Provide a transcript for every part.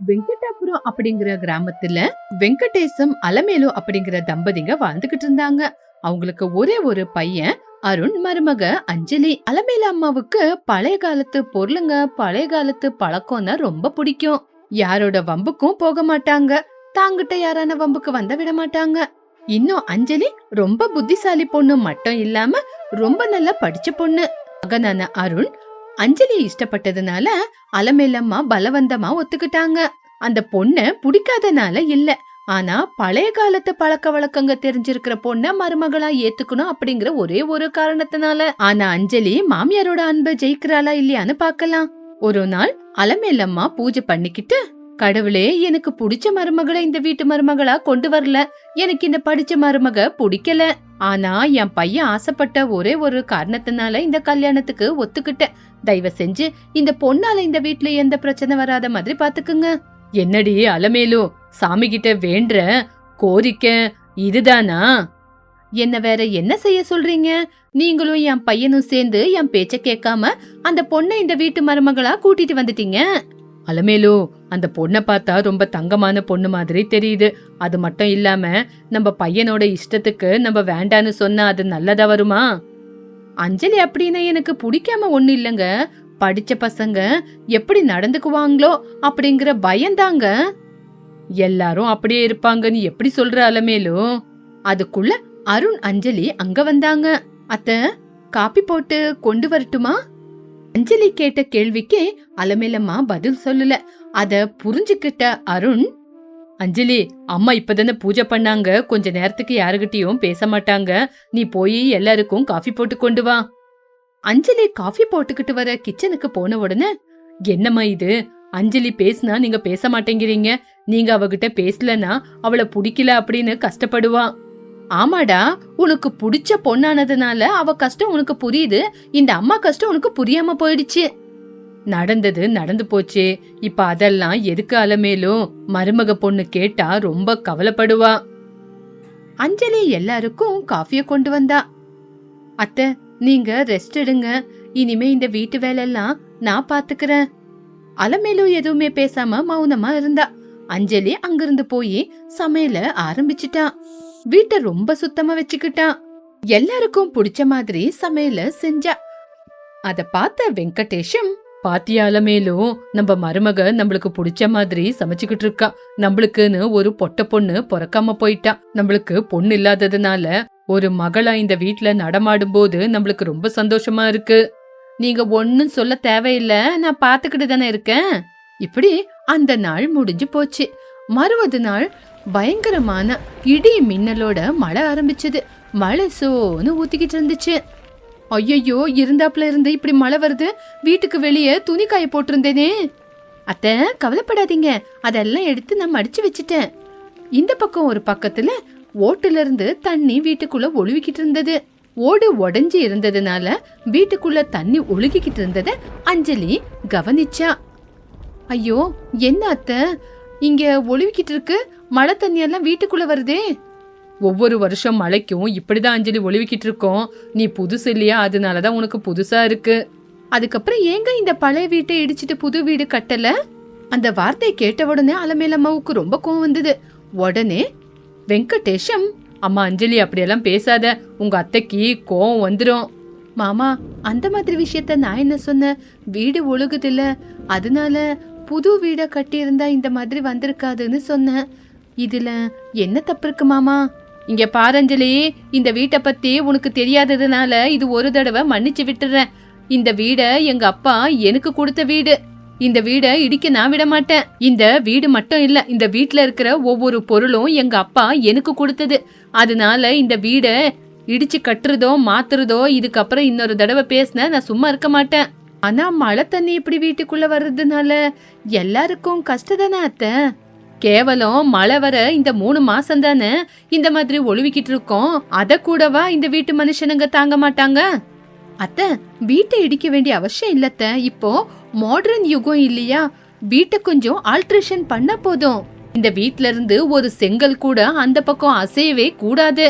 வெங்கடாபுரம் அப்படிங்கிற கிராமத்துல வெங்கடேசம் அலமேலு அப்படிங்கிற தம்பதிங்க வாழ்ந்துகிட்டு இருந்தாங்க. அவங்களுக்கு ஒரே ஒரு பையன் அருண், மருமக அஞ்சலி. அலமேலு அம்மாவுக்கு பழைய காலத்து பொருளுங்க, பழைய காலத்து பழக்கம்னா ரொம்ப பிடிக்கும். யாரோட வம்புக்கும் போக மாட்டாங்க, தாங்கிட்ட யாரான வம்புக்கு வந்த விட மாட்டாங்க. இன்னும் அஞ்சலி ரொம்ப புத்திசாலி பொண்ணு மட்டும் இல்லாம ரொம்ப நல்லா படிச்ச பொண்ணு. மகனான அருண் அஞ்சலி இஷ்டப்பட்டதுனால அலமேலம்மா பலவந்தமா ஒத்துக்கிட்டாங்க. அந்த பொண்ண பிடிக்காதனால இல்ல, ஆனா பழைய காலத்து பழக்க வழக்கங்க தெரிஞ்சிருக்கிற பொண்ண மருமகளா ஏத்துக்கணும் அப்படிங்கிற ஒரே ஒரு காரணத்தினால. ஆனா அஞ்சலி மாமியாரோட அன்பை ஜெயிக்கிறாளா இல்லையான்னு பாக்கலாம். ஒரு நாள் அலமேலம்மா பூஜை பண்ணிக்கிட்டு, கடவுளே, எனக்கு பிடிச்ச மருமகளை இந்த வீட்டு மருமகளா கொண்டு வரல, எனக்கு இந்த படிச்ச மருமக பிடிக்கல, ஆனா என் பையன் ஆசைப்பட்ட ஒரே ஒரு காரணத்தினால இந்த கல்யாணத்துக்கு ஒத்துக்கிட்டேன். தயவு செஞ்சு இந்த பொண்ணால இந்த வீட்டுல எந்த பிரச்சனை வராத மாதிரி பாத்துக்குங்க. என்னடி அலமேலு, சாமி கிட்ட வேண்ட கோரிக்கை இதுதானா? என்ன வேற என்ன செய்ய சொல்றீங்க? நீங்களும் என் பையனும் சேர்ந்து என் பேச்ச கேட்காம அந்த பொண்ணை இந்த வீட்டு மருமகளா கூட்டிட்டு வந்துட்டீங்க. அலமேலு, அந்த பொண்ணை பார்த்தா ரொம்ப தங்கமான பொண்ணு மாதிரி தெரியுது. அது மட்டும் இல்லாம நம்ம பையனோட இஷ்டத்துக்கு நம்ம வேண்டான்னு சொன்னா அது நல்லதா வருமா? அஞ்சலி அப்படின்னா எனக்கு பிடிக்காம ஒண்ணு இல்லங்க, படிச்ச பசங்க எப்படி நடந்துக்குவாங்களோ அப்படிங்கிற பயந்தாங்க. எல்லாரும் அப்படியே இருப்பாங்கன்னு எப்படி சொல்ற அலமேலு? அதுக்குள்ள அருண் அஞ்சலி அங்க வந்தாங்க. அத்த, காப்பி போட்டு கொண்டு வரட்டுமா? அஞ்சலி கேட்ட கேள்விக்கே அலமேலம்மா பதில் சொல்லல. அத புரிஞ்சுக்கிட்ட அருண், அஞ்சலி, அம்மா இப்பதானே பூஜை பண்ணாங்க, கொஞ்ச நேரத்துக்கு யாருகிட்டயும் பேச மாட்டாங்க, நீ போய் எல்லாருக்கும் காஃபி போட்டு கொண்டு வா. அஞ்சலி காஃபி போட்டுக்கிட்டு வர கிச்சனுக்கு போன உடனே, என்னம்மா இது, அஞ்சலி பேசினா நீங்க பேச மாட்டேங்கிறீங்க, நீங்க அவகிட்ட பேசலன்னா அவளை பிடிக்கல அப்படின்னு கஷ்டப்படுவா. ஆமாடா, உனக்கு பிடிச்ச பொண்ணானதுனால அவ கஷ்டம் உனக்கு புரியுது, இந்த அம்மா கஷ்டம் உனக்கு புரியாம போயிடுச்சு. நடந்தது நடந்து போச்சு, இப்ப அதெல்லாம் எதுக்கு அலமேலும்? மருமக பொண்ணு கேட்டா ரொம்ப கவலைப்படுவா. அஞ்சலி எல்லாருக்கும் காஃபிய கொண்டு வந்தா. அத்தை, நீங்க ரெஸ்ட் எடுங்க, இனிமே இந்த வீட்டு வேலையெல்லாம் நான் பாத்துக்கிறேன். அலமேலு எதுவுமே பேசாம மௌனமா இருந்தா. அஞ்சலி அங்கிருந்து போய் சமையல ஆரம்பிச்சுட்டா. வீட்டை ரொம்ப சுத்தமா வச்சுக்கிட்டா. எல்லாருக்கும் பிடிச்ச மாதிரி சமையல செஞ்சா. அத பார்த்த வெங்கடேஷம், பாத்தியா அலமேலு, நம்ம மருமக நம்மளுக்கு பிடிச்ச மாதிரி சமைச்சுக்கிட்டு இருக்கா, நம்மளுக்குன்னு ஒரு பொட்ட பொண்ணு பிறக்காம போயிட்டா, நம்மளுக்கு பொண்ணு இல்லாததுனால ஒரு மகளா இந்த வீட்டுல நடமாடும் போது நம்மளுக்கு ரொம்ப சந்தோஷமா இருக்கு. நீங்க ஒன்னும் சொல்ல தேவையில்ல, நான் பாத்துக்கிட்டு தானே இருக்கேன். இப்படி அந்த நாள் முடிஞ்சு போச்சு. மறுவது நாள் பயங்கரமான இடி மின்னலோட மழை ஆரம்பிச்சது. மழை சோன்னு ஊத்திக்கிட்டு இருந்துச்சு. ஐயோ, இருந்தாப்புல இருந்து இப்படி மழை வருது, வீட்டுக்கு வெளியே துணி காய போட்டிருந்தேனே. அத்தை, கவலைப்படாதீங்க, அதெல்லாம் எடுத்து நான் மடிச்சு வச்சுட்டேன். இந்த பக்கம் ஒரு பக்கத்துல ஓட்டுல இருந்து தண்ணி வீட்டுக்குள்ள ஒழுவிக்கிட்டு இருந்தது. ஓடு உடைஞ்சு இருந்ததுனால வீட்டுக்குள்ள தண்ணி ஒழுகிக்கிட்டு இருந்தத அஞ்சலி கவனிச்சா. ஐயோ, என்ன அத்தை, இங்க ஒழுவிக்கிட்டு இருக்கு, மழை தண்ணி எல்லாம் வீட்டுக்குள்ள வருதே. ஒவ்வொரு வருஷம் மழைக்கும் இப்படிதான் அஞ்சலி ஒழுவிக்கிட்டு இருக்கோம், நீ புதுசு இல்லையா, அதனாலதான் உனக்கு புதுசா இருக்கு. அதுக்கப்புறம் ஏங்க இந்த பழைய வீட்டை இடிச்சிட்டு புது வீடு கட்டல? அந்த வார்த்தையை கேட்ட உடனே அலமேலம்மாவுக்கு ரொம்ப கோவம் வந்தது. உடனே வெங்கடேஷம், அம்மா அஞ்சலி அப்படியெல்லாம் பேசாத, உங்க அத்தைக்கு கோவம் வந்துடும். மாமா, அந்த மாதிரி விஷயத்த நான் என்ன சொன்ன, வீடு ஒழுகுதில்ல, அதனால புது வீட கட்டி இருந்தா இந்த மாதிரி வந்திருக்காதுன்னு சொன்னேன். இதுல என்ன தப்பு இருக்கு மாமா? இங்க பாரஞ்சலி, இந்த வீட்டை பத்தி உனக்கு தெரியாததுனால இது ஒரு தடவை மன்னிச்சு விட்டுறேன். இந்த வீட எங்க அப்பா எனக்கு கொடுத்த வீடு, இந்த வீட இடிக்க நான் விட மாட்டேன். இந்த வீடு மட்டும் இல்ல, இந்த வீட்டுல இருக்கிற ஒவ்வொரு பொருளும் எங்க அப்பா எனக்கு கொடுத்தது. அதனால இந்த வீட இடிச்சு கட்டுறதோ மாத்துறதோ இதுக்கப்புறம் இன்னொரு தடவை பேசின நான் சும்மா இருக்க மாட்டேன். ஆனா மழை தண்ணி இப்படி வீட்டுக்குள்ள வர்றதுனால எல்லாருக்கும் கஷ்டம் தானே அத்தை? கேவலம் மழை வர இந்த 3 மாசம் தானே இந்த மாதிரி ஒழுவிக்கிட்டு இருக்கோம், அத கூடவா இந்த வீட்டு மனுஷனுங்க தாங்க மாட்டாங்க? அத்தை, வீட்டை இடிக்க வேண்டிய அவசியம் இல்லத்த, இப்போ மாடர்ன் யுகம் இல்லையா, வீட்டை கொஞ்சம் ஆல்ட்ரேஷன் பண்ண போதும். இந்த வீட்ல இருந்து ஒரு செங்கல் கூட அந்த பக்கம் அசையவே கூடாது.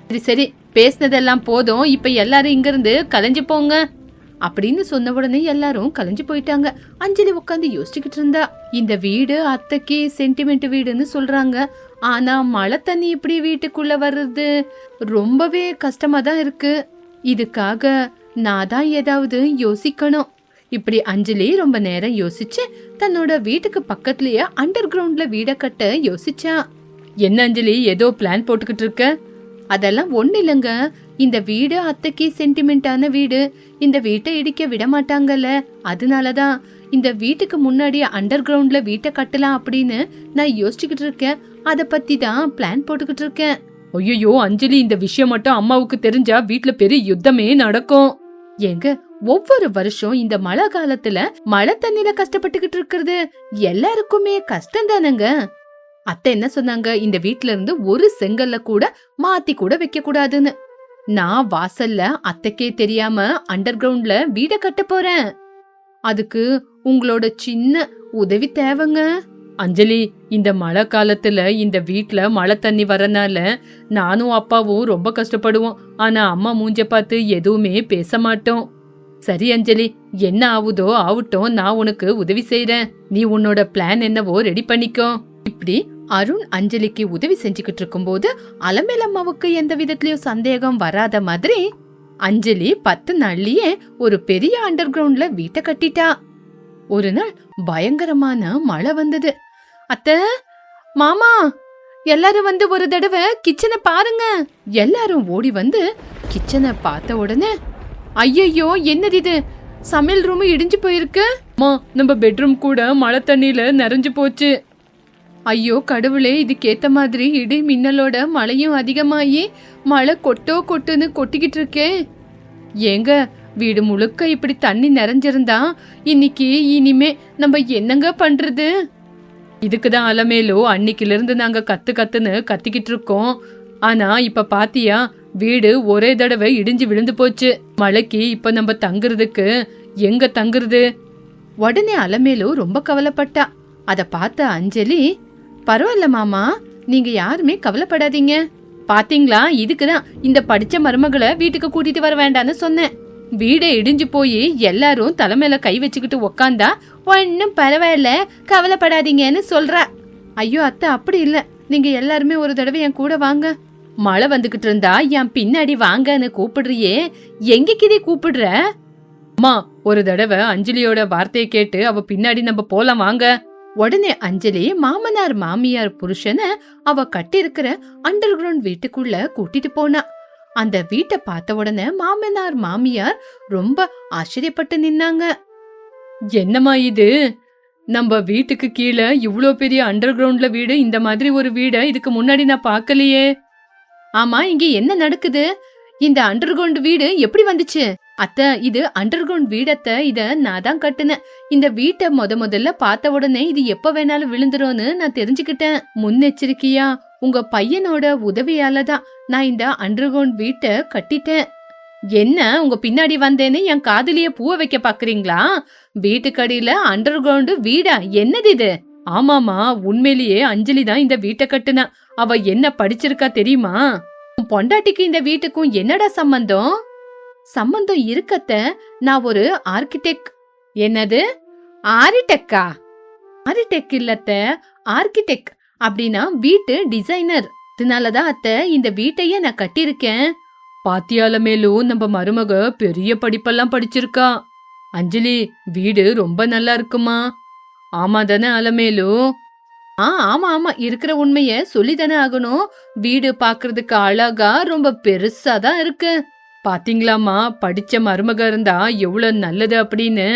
சரி சரி, பேசினதெல்லாம் போதும், இப்ப எல்லாரும் இங்க இருந்து கலைஞ்சு போங்க அப்படின்னு சொன்ன உடனே எல்லாரும் கலைஞ்சு போயிட்டாங்க. அஞ்சலி உட்காந்து யோசிச்சுக்கிட்டு இருந்தா. இந்த வீடு அத்தைக்கு சென்டிமெண்ட் வீடுன்னு சொல்றாங்க. ஆனா மழை தண்ணி இப்படி வீட்டுக்குள்ள வர்றது ரொம்பவே கஷ்டமா தான் இருக்கு. இதுக்காக நான் தான் ஏதாவது யோசிக்கணும். இப்படி அஞ்சலி ரொம்ப நேரம் யோசிச்சு தன்னோட வீட்டுக்கு பக்கத்துலயே அண்டர் கிரவுண்ட்ல வீட கட்ட யோசிச்சா. என்ன அஞ்சலி ஏதோ பிளான் போட்டுக்கிட்டு இருக்க? அதெல்லாம் ஒண்ணு இல்லைங்க. இந்த வீடு அத்தைக்கு சென்டிமெண்டான வீடு. இந்த வீட்டை இடிக்க விட மாட்டாங்கல்ல, அதனாலதான் இந்த வீட்டுக்கு முன்னாடி அண்டர் கிரவுண்ட்ல வீட்டை கட்டலாம் அப்படின்னு நான் யோசிச்சுக்கிட்டு இருக்கேன். அத பத்தி தான் பிளான் போட்டுக்கிட்டு இருக்கேன். ஐயோ அஞ்சலி, இந்த விஷயம் மட்டும் அம்மாவுக்கு தெரிஞ்சா வீட்ல பெரிய யுத்தமே நடக்கும். ஏங்க, ஒவ்வொரு வருஷம் இந்த மழை காலத்துல மழை தண்ணில கஷ்டப்பட்டுக்கிட்டு இருக்கிறது எல்லாருக்குமே கஷ்டம் தானங்க. அத்தை என்ன சொன்னாங்க, இந்த வீட்ல இருந்து ஒரு செங்கல்ல கூட மாத்தி கூட வைக்க கூடாதுன்னு. நான் வாசல்ல அத்தைக்கே தெரியாம அண்டர் கிரவுண்ட்ல வீட கட்ட போறேன். அதுக்கு உங்களோட சின்ன உதவி தேவைங்க. அஞ்சலி, இந்த மழை காலத்துல இந்த வீட்ல மழை தண்ணி வரனால நானும் அப்பாவும் ரொம்ப கஷ்டப்படுவோம். ஆனா அம்மா மூஞ்ச பார்த்து எதுவுமே பேச மாட்டோம். சரி அஞ்சலி, என்ன ஆகுதோ ஆகட்டும், நான் உனக்கு உதவி செய்யறேன். நீ உன்னோட பிளான் என்னவோ ரெடி பண்ணிக்கோ. இப்படி அருண் அஞ்சலிக்கு உதவி செஞ்சுக்கிட்டு இருக்கும் போது அலமேலம்மாவுக்கு எந்த விதத்திலயும் சந்தேகம் வராத மாதிரி அஞ்சலி 10 நாள்லயே ஒரு பெரிய அண்டர் கிரவுண்ட்ல வீட்டை கட்டிட்டா. ஒரு நாள் பயங்கரமான மழை வந்தது. அத்தை, மாமா, எல்லாரும் வந்து ஒரு தடவை கிச்சனை பாருங்க. எல்லாரும் ஓடி வந்து கிச்சனை பார்த்த உடனே, ஐயோ என்னது இது, சமையல் ரூம் இடிஞ்சு போயிருக்கு. நம்ம பெட்ரூம் கூட மழை தண்ணியில நிறைஞ்சு போச்சு. ஐயோ கடவுளே, இதுக்கேத்த மாதிரி இடி மின்னலோட மழையும் அதிகமாயி மழை கொட்டுன்னு கொட்டிக்கிட்டு இருக்கே. ஏங்க, வீடு முழுக்க இப்படி தண்ணி நிறைஞ்சிருந்தா இனிமே நம்ம என்னங்க பண்றது? இதுக்குதான் அலமேலோ அன்னைக்குல இருந்து நாங்க கத்துன்னு கத்திக்கிட்டு இருக்கோம். ஆனா இப்ப பாத்தியா, வீடு ஒரே தடவை இடிஞ்சு விழுந்து போச்சு. மழைக்கு இப்ப நம்ம தங்குறதுக்கு எங்க தங்குறது? உடனே அலமேலோ ரொம்ப கவலைப்பட்டா. அத பார்த்த அஞ்சலி, பரவாயில்ல மாமா, நீங்க யாருமே கவலைப்படாதீங்க. பாத்தீங்களா, இதுக்குதான் இந்த படிச்ச மருமகளை வீட்டுக்கு கூட்டிட்டு வர வேண்டான்னு சொன்னேன். வீடே இடிஞ்சு போய் எல்லாரும் தலைமையில கை வச்சுக்கிட்டு உக்காந்தா ஒன்னும் பரவாயில்ல, கவலைப்படாதீங்கன்னு சொல்றா. ஐயோ அத்தை, அப்படி இல்ல, நீங்க எல்லாருமே ஒரு தடவை என் கூட வாங்க. மழை வந்துகிட்டு இருந்தா என் பின்னாடி வாங்கன்னு கூப்பிடுறியே, எங்கக்கிதே கூப்பிடுற? அம்மா, ஒரு தடவை அஞ்சலியோட வார்த்தையை கேட்டு அவ பின்னாடி நம்ம போலாம் வாங்க. உடனே அஞ்சலி மாமனார் மாமியார் புருஷனை அவ கட்டி இருக்கிற அண்டர் கிரவுண்ட் வீட்டுக்குள்ள கூட்டிட்டு போனா. அந்த வீட்டை பார்த்த உடனே மாமனார் மாமியார் ரொம்ப ஆச்சரியப்பட்டு நின்னாங்க. என்னம்மா இது, நம்ம வீட்டுக்கு கீழே இவ்ளோ பெரிய அண்டர் கிரவுண்ட்ல வீடு, இந்த மாதிரி ஒரு வீட இதுக்கு முன்னாடி நான் பார்க்கலையே. ஆமா, இங்க என்ன நடக்குது? இந்த அண்டர் கிரவுண்ட் வீடு எப்படி வந்துச்சு? அத்தை, இது அண்டர் கிரவுண்ட் வீடத்த, இத நான் தான் கட்டுனேன். இந்த வீட்டை முதல்ல பார்த்த உடனே இது எப்ப வேணாலும் விழுந்துரும்னு நான் தெரிஞ்சுக்கிட்டேன். முன்னெச்சரிக்கையா உங்க பையனோட உதவியால தான் நான் இந்த அண்டர் கிரவுண்ட் வீட்டை கட்டிட்டேன். என்ன, உங்க பின்னாடி வந்தேன்னு என் காதுலயே பூவை வைக்க பாக்குறீங்களா? வீட்டுக்கடியில அண்டர் கிரவுண்ட் வீடா? என்னது இது? ஆமாமா, உண்மையிலேயே அஞ்சலி தான் இந்த வீட்டை கட்டுனா. அவ என்ன படிச்சிருக்கா தெரியுமா? பொண்டாட்டிக்கு இந்த வீட்டுக்கும் என்னடா சம்பந்தம்? சம்பந்தம் இருக்கத்த, நான் ஒரு ஆர்கிடெக்ட். என்னது, ஆர்கிடெக்டா? ஆர்கிடெக்ட் இல்லத்த, ஆர்கிடெக்ட் அப்படின்னா வீட்டு டிசைனர். அதனாலதான் அத்த இந்த வீட்டையே நான் கட்டியிருக்கேன். பாத்தியால மேலும் நம்ம மருமக பெரிய படிப்பெல்லாம் படிச்சிருக்கா. அஞ்சலி, வீடு ரொம்ப நல்லா இருக்குமா? ஆமா தானே அலமேலு? ஆமா, இருக்கிற உண்மைய சொல்லிதானே ஆகணும். வீடு பாக்குறதுக்கு அழகா ரொம்ப பெருசா தான் இருக்கு. பாத்தீங்களாமா, படிச்ச மருமக இருந்தா எவ்வளவு நல்லது அப்படின்னு.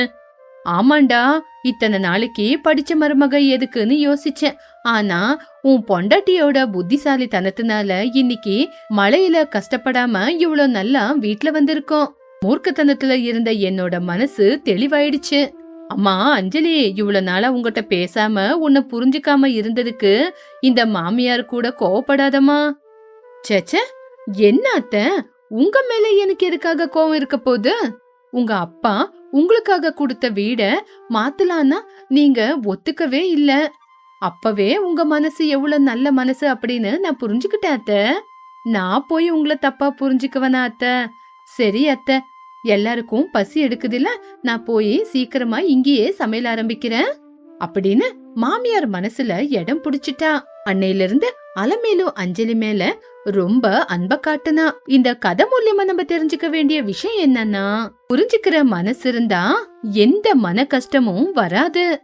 ஆமாண்டா, இத்தனை நாளைக்கு படிச்ச மருமக எதுக்குன்னு யோசிச்சேன். ஆனா உன் பொண்டாட்டியோட புத்திசாலித்தனத்தினால இன்னைக்கு மழையில கஷ்டப்படாம இவ்வளவு நல்லா வீட்டுல வந்திருக்கோம். மூர்க்கத்தனத்துல இருந்த என்னோட மனசு தெளிவாயிடுச்சு. அம்மா அஞ்சலி, இவ்வளவு நாளா உங்ககிட்ட பேசாம உன்னை புரிஞ்சுக்காம இருந்ததுக்கு இந்த மாமியார் கூட கோவப்படாதம்மா. சேச்சே, என்ன அத்தை, உங்க மேல எனக்கு எதுக்காக கோவம் இருக்க போகுது? உங்க அப்பா உங்களுக்காக கொடுத்த வீட மாத்தலான்னா நீங்க ஒத்துக்கவே இல்ல. அப்பவே உங்க மனசு எவ்வளவு நல்ல மனசு அப்படின்னு நான் புரிஞ்சுக்கிட்டேன் அத்தை. நான் போய் உங்களை தப்பா புரிஞ்சுக்குவேனா அத்தை? சரி அத்தை, எல்லாருக்கும் பசி எடுக்குதுல்ல, நான் போய் சீக்கிரமா இங்கேயே சமையல் ஆரம்பிக்கிறேன் அப்படின்னு மாமியார் மனசுல இடம் புடிச்சிட்டா. அன்னையில இருந்து அலமேலு அஞ்சலி மேல ரொம்ப அன்ப காட்டுனா. இந்த கதை மூலியமா நம்ம தெரிஞ்சுக்க வேண்டிய விஷயம் என்னன்னா, புரிஞ்சுக்கிற மனசு இருந்தா எந்த மன கஷ்டமும் வராது.